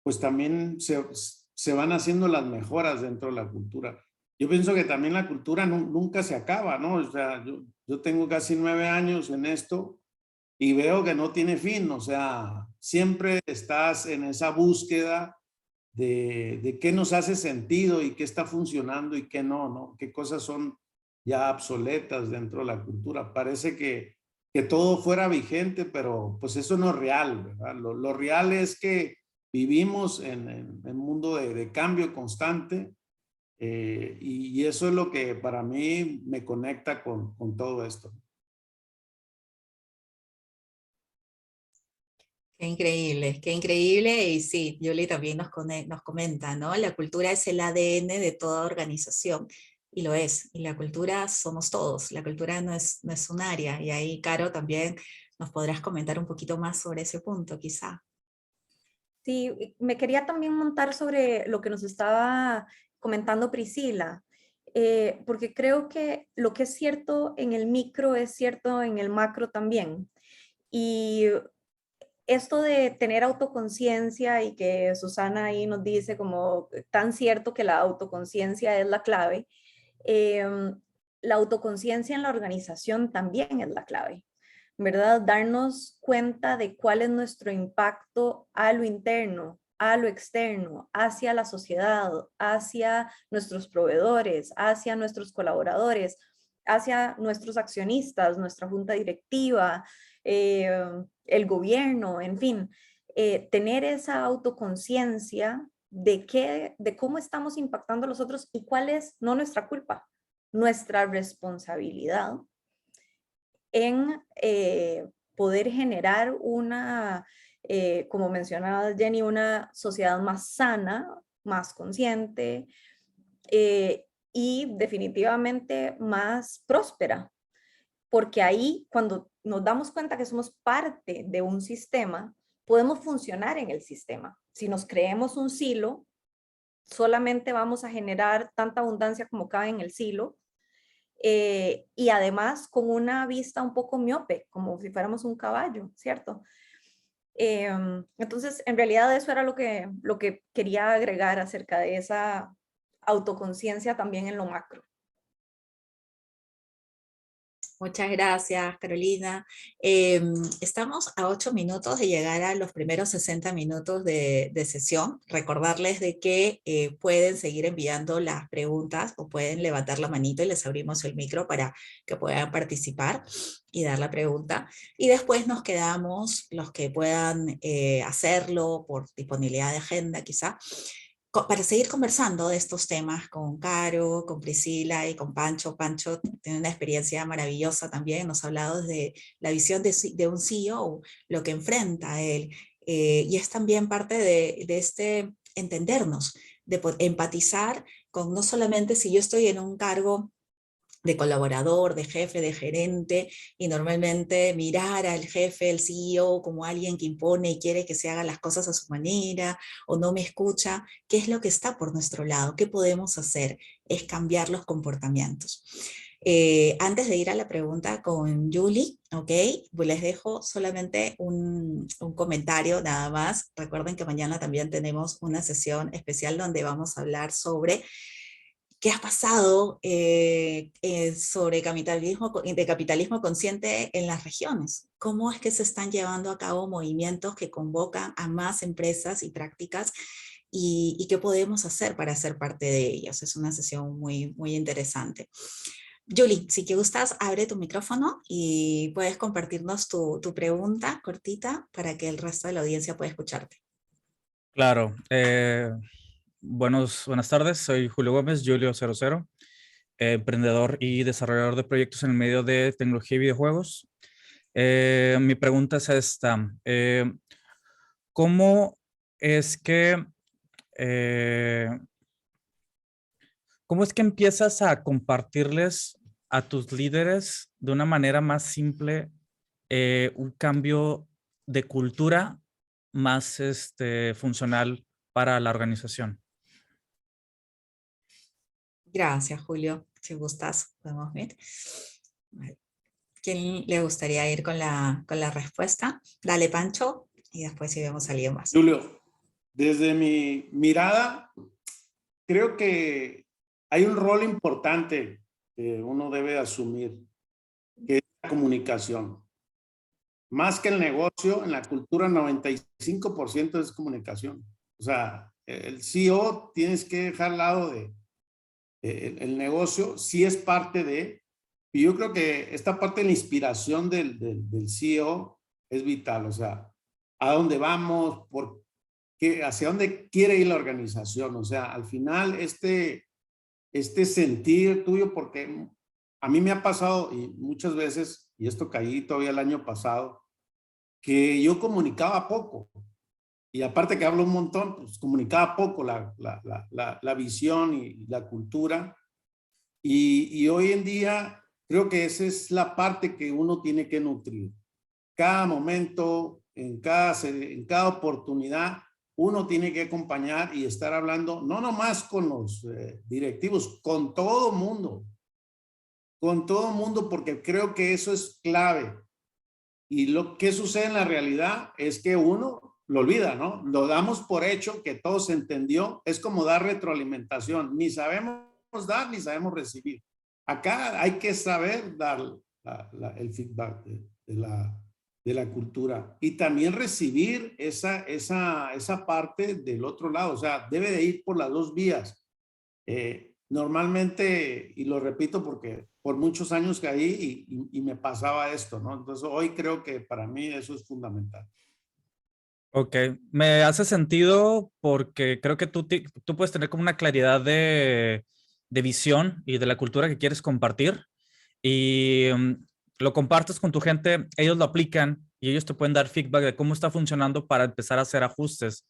pues también se van haciendo las mejoras dentro de la cultura. Yo pienso que también la cultura nunca se acaba, ¿no? O sea, yo tengo casi 9 años en esto y veo que no tiene fin, o sea, siempre estás en esa búsqueda de qué nos hace sentido y qué está funcionando y qué no, ¿no? Qué cosas son ya obsoletas dentro de la cultura. Parece que que todo fuera vigente, pero pues eso no es real, ¿verdad? Lo real es que vivimos en un mundo de cambio constante, y eso es lo que para mí me conecta con todo esto. Qué increíble. Y sí, Yuli también nos comenta, ¿no? La cultura es el ADN de toda organización. Y lo es. Y la cultura somos todos. La cultura no es un área. Y ahí, Caro, también nos podrás comentar un poquito más sobre ese punto, quizá. Sí, me quería también montar sobre lo que nos estaba comentando Priscila, porque creo que lo que es cierto en el micro es cierto en el macro también. Y esto de tener autoconciencia y que Susana ahí nos dice como tan cierto que la autoconciencia es la clave, la autoconciencia en la organización también es la clave, ¿verdad? Darnos cuenta de cuál es nuestro impacto a lo interno, a lo externo, hacia la sociedad, hacia nuestros proveedores, hacia nuestros colaboradores, hacia nuestros accionistas, nuestra junta directiva, el gobierno, en fin, tener esa autoconciencia de cómo estamos impactando a los otros y cuál es, no nuestra culpa, nuestra responsabilidad en poder generar una, como mencionaba Jenny, una sociedad más sana, más consciente y definitivamente más próspera. Porque ahí, cuando nos damos cuenta que somos parte de un sistema, podemos funcionar en el sistema. Si nos creemos un silo, solamente vamos a generar tanta abundancia como cabe en el silo, y además con una vista un poco miope, como si fuéramos un caballo, ¿cierto? Entonces, en realidad eso era lo que quería agregar acerca de esa autoconciencia también en lo macro. Muchas gracias, Carolina. Estamos a 8 minutos de llegar a los primeros 60 minutos de sesión. Recordarles de que pueden seguir enviando las preguntas o pueden levantar la manito y les abrimos el micro para que puedan participar y dar la pregunta. Y después nos quedamos los que puedan hacerlo por disponibilidad de agenda quizá, para seguir conversando de estos temas con Caro, con Priscila y con Pancho. Pancho tiene una experiencia maravillosa también, nos ha hablado desde la visión de un CEO, lo que enfrenta a él, y es también parte de este entendernos, de empatizar con no solamente si yo estoy en un cargo de colaborador, de jefe, de gerente, y normalmente mirar al jefe, el CEO, como alguien que impone y quiere que se hagan las cosas a su manera, o no me escucha. ¿Qué es lo que está por nuestro lado? ¿Qué podemos hacer? Es cambiar los comportamientos. Antes de ir a la pregunta con Julie, ¿ok? Pues les dejo solamente un comentario nada más. Recuerden que mañana también tenemos una sesión especial donde vamos a hablar sobre qué ha pasado sobre de capitalismo consciente en las regiones. ¿Cómo es que se están llevando a cabo movimientos que convocan a más empresas y prácticas? ¿Y qué podemos hacer para ser parte de ellas? Es una sesión muy, muy interesante. Julie, si que gustas, abre tu micrófono y puedes compartirnos tu pregunta cortita para que el resto de la audiencia pueda escucharte. Claro. Buenas tardes, soy Julio Gómez, Julio00, emprendedor y desarrollador de proyectos en el medio de tecnología y videojuegos. Mi pregunta es esta. ¿Cómo es que empiezas a compartirles a tus líderes de una manera más simple un cambio de cultura más funcional para la organización? Gracias, Julio. Si gustas, podemos ver. ¿Quién le gustaría ir con la respuesta? Dale, Pancho, y después si vemos a alguien más. Julio, desde mi mirada, creo que hay un rol importante que uno debe asumir, que es la comunicación. Más que el negocio, en la cultura 95% es comunicación. O sea, el CEO tienes que dejar al lado de el negocio, sí es parte de, Y yo creo que esta parte de la inspiración del CEO es vital, o sea, a dónde vamos, hacia dónde quiere ir la organización, o sea, al final este sentir tuyo, porque a mí me ha pasado y muchas veces, y esto caí todavía el año pasado, que yo comunicaba poco. Y aparte que hablo un montón, pues comunicaba poco la visión y la cultura. Y hoy en día creo que esa es la parte que uno tiene que nutrir. Cada momento, en cada oportunidad, uno tiene que acompañar y estar hablando, no nomás con los directivos, con todo mundo, porque creo que eso es clave. Y lo que sucede en la realidad es que uno lo olvida, ¿no? Lo damos por hecho que todo se entendió. Es como dar retroalimentación. Ni sabemos dar, ni sabemos recibir. Acá hay que saber dar el feedback de la cultura y también recibir esa parte del otro lado. O sea, debe de ir por las dos vías. Normalmente, y lo repito porque por muchos años caí y me pasaba esto, ¿no? Entonces hoy creo que para mí eso es fundamental. Ok, me hace sentido porque creo que tú puedes tener como una claridad de visión y de la cultura que quieres compartir y lo compartes con tu gente, ellos lo aplican y ellos te pueden dar feedback de cómo está funcionando para empezar a hacer ajustes.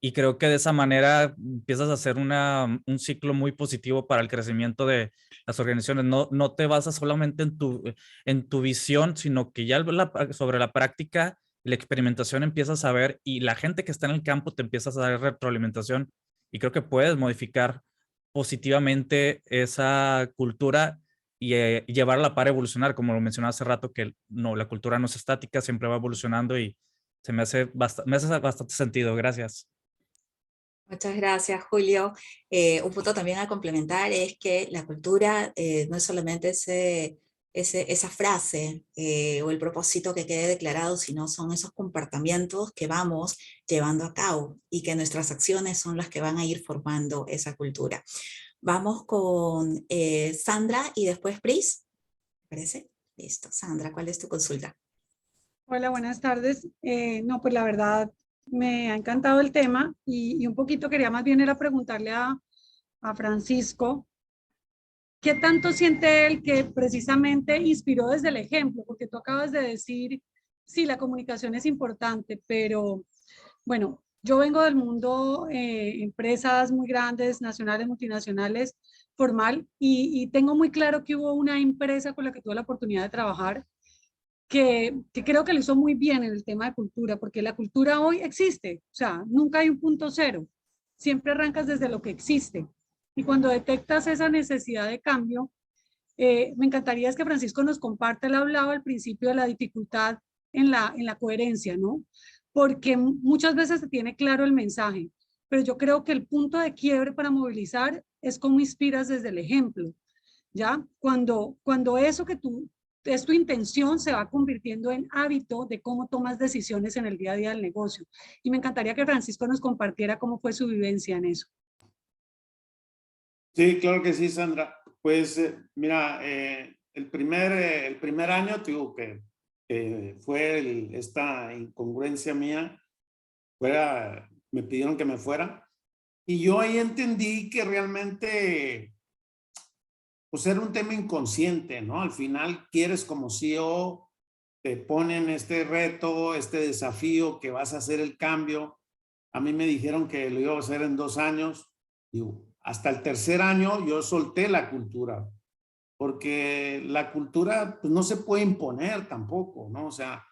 Y creo que de esa manera empiezas a hacer un ciclo muy positivo para el crecimiento de las organizaciones. No te basas solamente en tu visión, sino que ya sobre la práctica y la experimentación empiezas a ver y la gente que está en el campo te empiezas a dar retroalimentación y creo que puedes modificar positivamente esa cultura y llevarla para evolucionar, como lo mencionaba hace rato, que no, la cultura no es estática, siempre va evolucionando y se me hace bastante sentido. Gracias. Muchas gracias, Julio. Un punto también a complementar es que la cultura no es solamente esa frase o el propósito que quede declarado, sino son esos comportamientos que vamos llevando a cabo y que nuestras acciones son las que van a ir formando esa cultura. Vamos con Sandra y después Pris. ¿Te parece? Listo. Sandra, ¿cuál es tu consulta? Hola, buenas tardes. No, pues la verdad me ha encantado el tema y un poquito quería más bien era preguntarle a Francisco, ¿qué tanto siente él que precisamente inspiró desde el ejemplo? Porque tú acabas de decir, sí, la comunicación es importante, pero bueno, yo vengo del mundo, empresas muy grandes, nacionales, multinacionales, formal, y tengo muy claro que hubo una empresa con la que tuve la oportunidad de trabajar que creo que lo hizo muy bien en el tema de cultura, porque la cultura hoy existe, o sea, nunca hay un punto cero, siempre arrancas desde lo que existe. Y cuando detectas esa necesidad de cambio, me encantaría es que Francisco nos comparte, él hablaba al principio de la dificultad en la coherencia, ¿no? Porque muchas veces se tiene claro el mensaje, pero yo creo que el punto de quiebre para movilizar es cómo inspiras desde el ejemplo, ¿ya? Cuando eso que tú es tu intención, se va convirtiendo en hábito de cómo tomas decisiones en el día a día del negocio. Y me encantaría que Francisco nos compartiera cómo fue su vivencia en eso. Sí, claro que sí, Sandra. Pues mira, el primer año, digo que fue esta incongruencia mía, me pidieron que me fuera y yo ahí entendí que realmente pues era un tema inconsciente, ¿no? Al final quieres como CEO, te ponen este reto, este desafío que vas a hacer el cambio. A mí me dijeron que lo iba a hacer en 2 años. Digo, hasta el tercer año yo solté la cultura, porque la cultura pues, no se puede imponer tampoco, ¿no? O sea,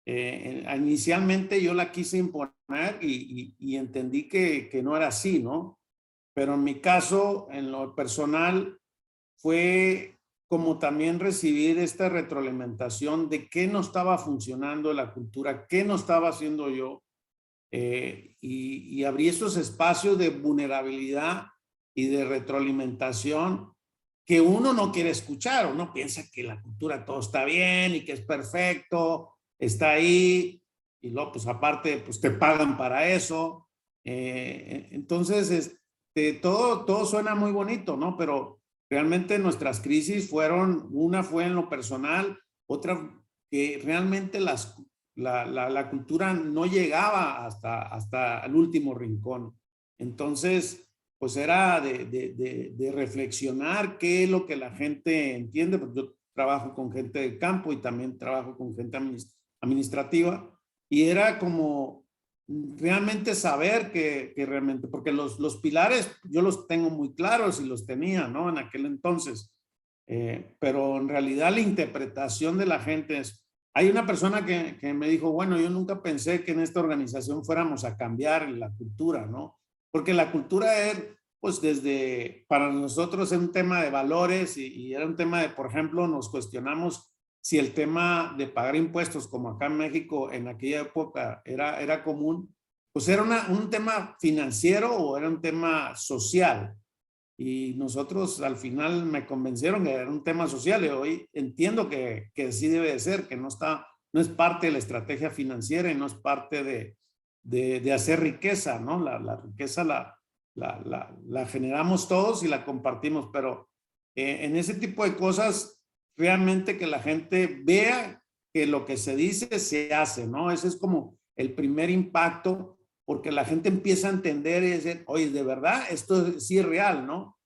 inicialmente yo la quise imponer y entendí que no era así, ¿no? Pero en mi caso, en lo personal, fue como también recibir esta retroalimentación de qué no estaba funcionando en la cultura, qué no estaba haciendo yo, y abrí esos espacios de vulnerabilidad y de retroalimentación que uno no quiere escuchar. Uno piensa que la cultura todo está bien y que es perfecto, está ahí, y luego pues aparte pues te pagan para eso. Entonces todo suena muy bonito, ¿no? Pero realmente nuestras crisis fueron, una fue en lo personal, otra que realmente la cultura no llegaba hasta el último rincón. Entonces, pues era de reflexionar qué es lo que la gente entiende, porque yo trabajo con gente de campo y también trabajo con gente administrativa, y era como realmente saber que realmente, porque los pilares yo los tengo muy claros y los tenía, ¿no? En aquel entonces, pero en realidad la interpretación de la gente es, hay una persona que me dijo, bueno, yo nunca pensé que en esta organización fuéramos a cambiar la cultura, ¿no? Porque la cultura es, pues para nosotros es un tema de valores y era un tema de, por ejemplo, nos cuestionamos si el tema de pagar impuestos, como acá en México en aquella época era común, pues era un tema financiero o era un tema social. Y nosotros al final me convencieron que era un tema social y hoy entiendo que sí debe de ser, que no es parte de la estrategia financiera y no es parte de hacer riqueza, ¿no? La riqueza la generamos todos y la compartimos, pero en ese tipo de cosas, realmente que la gente vea que lo que se dice se hace, ¿no? Ese es como el primer impacto, porque la gente empieza a entender y decir, oye, de verdad, esto sí es real, ¿no?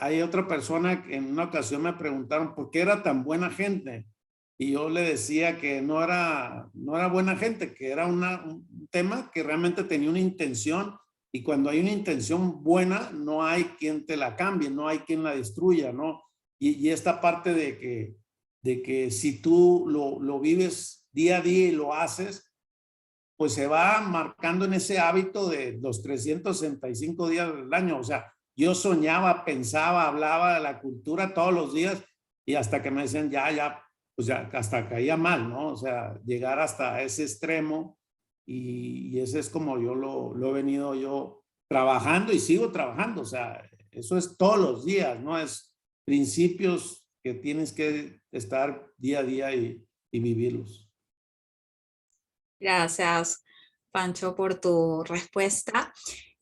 Hay otra persona que en una ocasión me preguntaron por qué era tan buena gente y yo le decía que no era buena gente, que era un tema que realmente tenía una intención y cuando hay una intención buena no hay quien te la cambie, no hay quien la destruya, ¿no? Y esta parte de que si tú lo vives día a día y lo haces, pues se va marcando en ese hábito de los 365 días del año. O sea, yo soñaba, pensaba, hablaba de la cultura todos los días y hasta que me decían pues ya hasta caía mal, ¿no? O sea, llegar hasta ese extremo y ese es como yo lo he venido yo trabajando y sigo trabajando. O sea, eso es todos los días, ¿no? Es principios que tienes que estar día a día y vivirlos. Gracias, Pancho, por tu respuesta.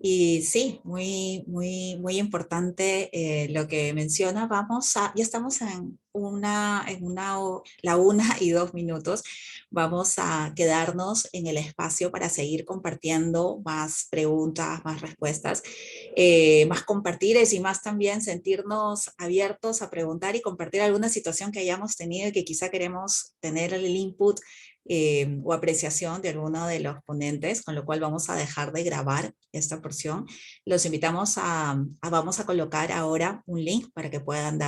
Y sí, muy importante lo que menciona. Ya estamos en la 1:02. Vamos a quedarnos en el espacio para seguir compartiendo más preguntas, más respuestas, más compartires y más también sentirnos abiertos a preguntar y compartir alguna situación que hayamos tenido y que quizá queremos tener el input o apreciación de alguno de los ponentes, con lo cual vamos a dejar de grabar esta porción. Los invitamos vamos a colocar ahora un link para que puedan dar